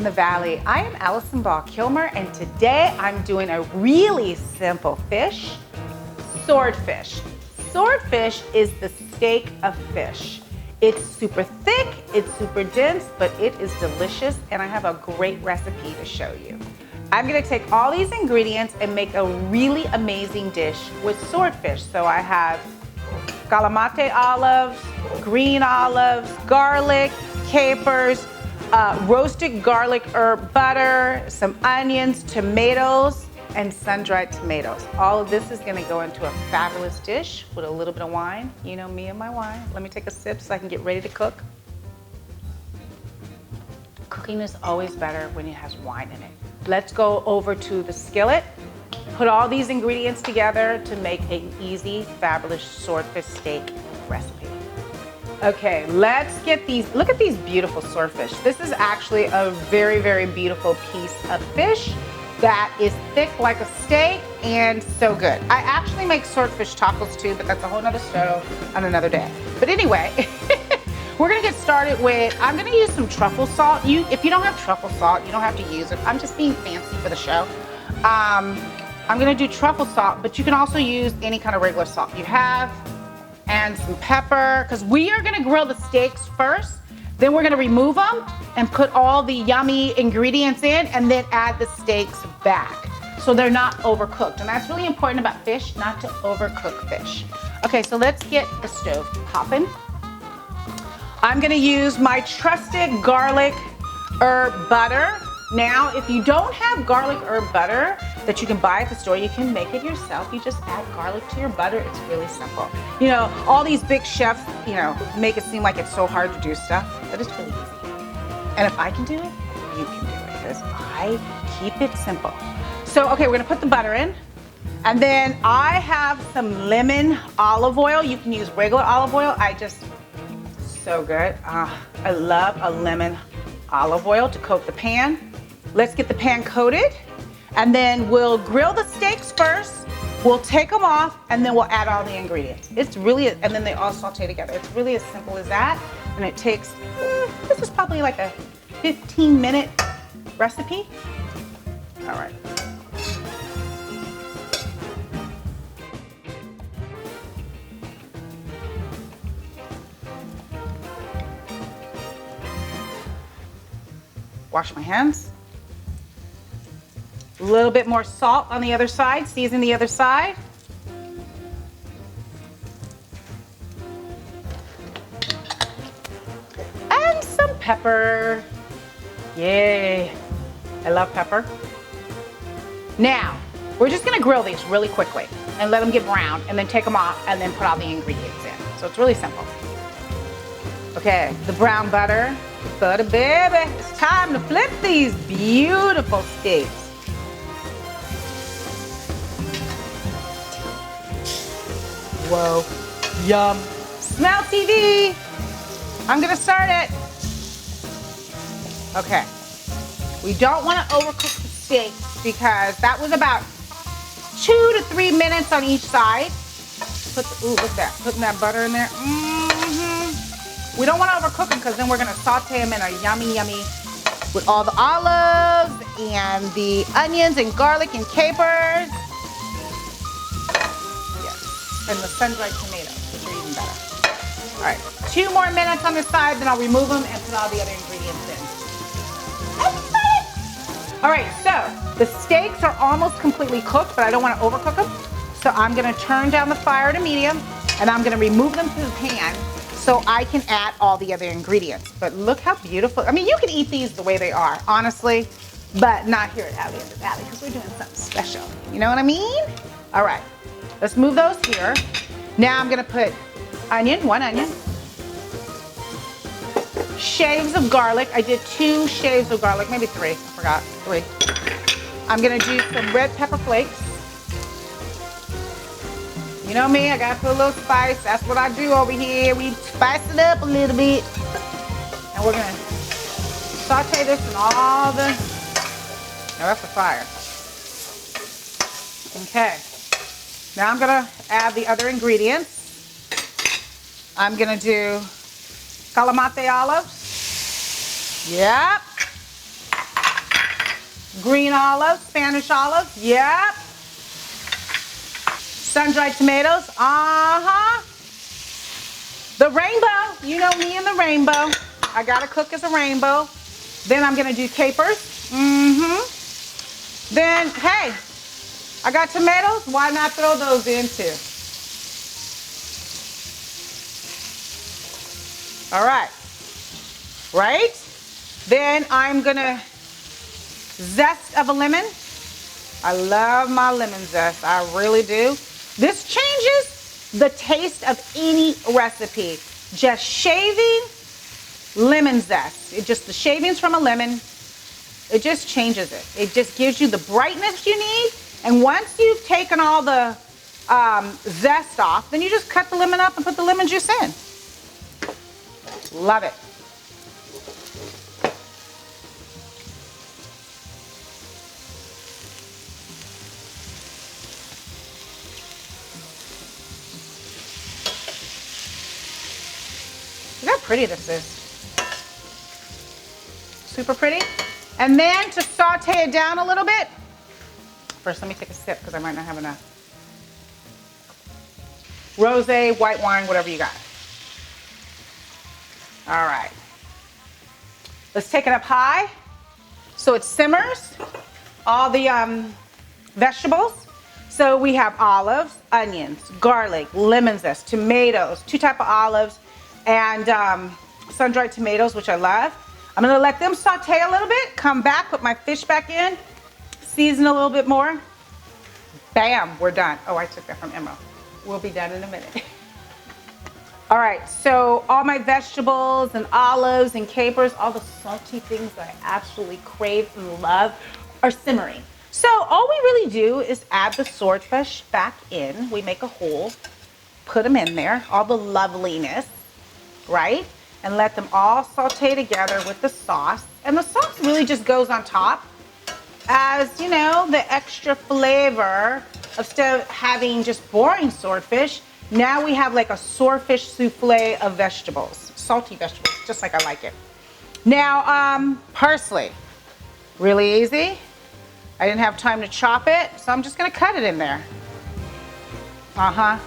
from the Valley. I am Allison Ball-Kilmer, and today I'm doing a really simple fish, swordfish. Swordfish is the steak of fish. It's super thick, it's super dense, but it is delicious, and I have a great recipe to show you. I'm gonna take all these ingredients and make a really amazing dish with swordfish. So I have calamate olives, green olives, garlic, capers, roasted garlic herb butter, some onions, tomatoes, and sun-dried tomatoes. All of this is gonna go into a fabulous dish with a little bit of wine. You know me and my wine. Let me take a sip so I can get ready to cook. Cooking is always better when it has wine in it. Let's go over to the skillet. Put all these ingredients together to make an easy, fabulous swordfish steak recipe. Okay, let's get these. Look at these beautiful swordfish. This is actually a very, very beautiful piece of fish that is thick like a steak and so good. I actually make swordfish tacos too, but that's a whole nother story on another day. But anyway, we're gonna get started with, I'm gonna use some truffle salt. If you don't have truffle salt, you don't have to use it. I'm just being fancy for the show. I'm gonna do truffle salt, but you can also use any kind of regular salt you have, and some pepper, because we are gonna grill the steaks first, then we're gonna remove them and put all the yummy ingredients in, and then add the steaks back, so they're not overcooked. And that's really important about fish, not to overcook fish. Okay, so let's get the stove popping. I'm gonna use my trusted garlic herb butter. Now, if you don't have garlic herb butter that you can buy at the store, you can make it yourself. You just add garlic to your butter. It's really simple. You know, all these big chefs, you know, make it seem like it's so hard to do stuff, but it's really easy. And if I can do it, you can do it, because I keep it simple. So, okay, we're gonna put the butter in. And then I have some lemon olive oil. You can use regular olive oil. So good. I love a lemon olive oil to coat the pan. Let's get the pan coated, and then we'll grill the steaks first. We'll take them off, and then we'll add all the ingredients. It's really, and then they all saute together. It's really as simple as that, and it takes, this is probably like a 15-minute recipe. All right. Wash my hands. A little bit more salt on the other side, season the other side. And some pepper. Yay, I love pepper. Now, we're just gonna grill these really quickly and let them get brown, and then take them off, and then put all the ingredients in. So it's really simple. Okay, the brown butter, baby. It's time to flip these beautiful steaks. Whoa, yum. Smell TV. I'm gonna start it. Okay, we don't wanna overcook the steaks, because that was about 2 to 3 minutes on each side. Ooh, look at that, putting that butter in there. We don't want to overcook them, because then we're going to saute them in a yummy, yummy, with all the olives and the onions and garlic and capers. Yes, and the sun-dried tomatoes, which are even better. All right, 2 more minutes on this side, then I'll remove them and put all the other ingredients in. All right, so the steaks are almost completely cooked, but I don't want to overcook them. So I'm going to turn down the fire to medium, and I'm going to remove them to the pan, so I can add all the other ingredients. But look how beautiful. I mean, you can eat these the way they are, honestly, but not here at Allie in the Valley, because we're doing something special. You know what I mean? All right, let's move those here. Now I'm gonna put onion, 1 onion, shaves of garlic. I did 2 shaves of garlic, maybe 3, I forgot, 3. I'm gonna do some red pepper flakes. You know me, I gotta put a little spice. That's what I do over here. We spice it up a little bit. And we're gonna saute this in all the, now that's the fire. Okay, now I'm gonna add the other ingredients. I'm gonna do calamate olives. Yep. Green olives, Spanish olives, yep. Sun-dried tomatoes, The rainbow, you know me and the rainbow. I gotta cook as a rainbow. Then I'm gonna do capers, Then, hey, I got tomatoes, why not throw those in too? All right, Then I'm gonna zest of a lemon. I love my lemon zest, I really do. This changes the taste of any recipe. Just shaving lemon zest. The shavings from a lemon, it just changes it. It just gives you the brightness you need. And once you've taken all the zest off, then you just cut the lemon up and put the lemon juice in. Love it. Look how pretty this is. Super pretty. And then to saute it down a little bit, first let me take a sip because I might not have enough. Rosé, white wine, whatever you got. All right. Let's take it up high so it simmers. All the vegetables. So we have olives, onions, garlic, lemon zest, tomatoes, 2 types of olives, and sun-dried tomatoes, which I love. I'm gonna let them saute a little bit, come back, put my fish back in, season a little bit more. Bam, we're done. Oh, I took that from Emerald. We'll be done in a minute. All right, so all my vegetables and olives and capers, all the salty things that I absolutely crave and love are simmering. So all we really do is add the swordfish back in. We make a hole, put them in there, all the loveliness, right? And let them all saute together with the sauce. And the sauce really just goes on top as, you know, the extra flavor. Instead of having just boring swordfish, now we have like a swordfish souffle of vegetables, salty vegetables, just like I like it. Now, parsley, really easy. I didn't have time to chop it, so I'm just gonna cut it in there.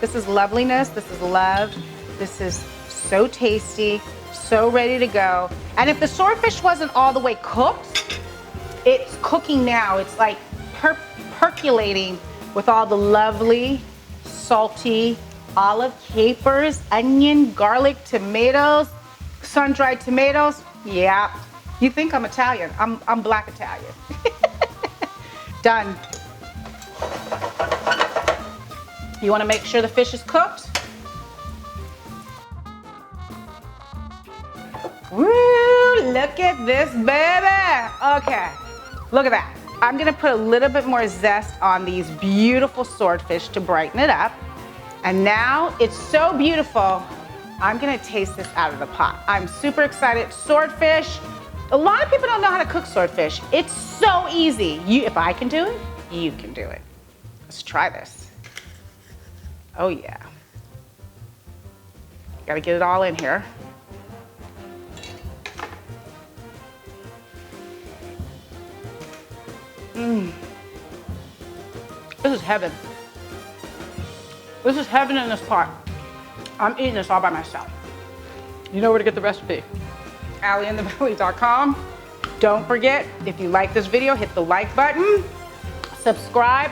This is loveliness, this is love. This is so tasty, so ready to go. And if the swordfish wasn't all the way cooked, it's cooking now. It's like percolating with all the lovely, salty olive, capers, onion, garlic, tomatoes, sun-dried tomatoes. Yeah, you think I'm Italian. I'm black Italian. Done. You wanna make sure the fish is cooked. Woo, look at this, baby. Okay, look at that. I'm gonna put a little bit more zest on these beautiful swordfish to brighten it up. And now it's so beautiful, I'm gonna taste this out of the pot. I'm super excited. Swordfish, a lot of people don't know how to cook swordfish. It's so easy. If I can do it, you can do it. Let's try this. Oh yeah. Gotta get it all in here. This is heaven. This is heaven in this pot. I'm eating this all by myself. You know where to get the recipe. AllieInTheValley.com. Don't forget, if you like this video, hit the like button, subscribe,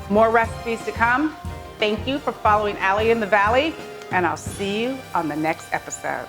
more recipes to come. Thank you for following Allie in the Valley, and I'll see you on the next episode.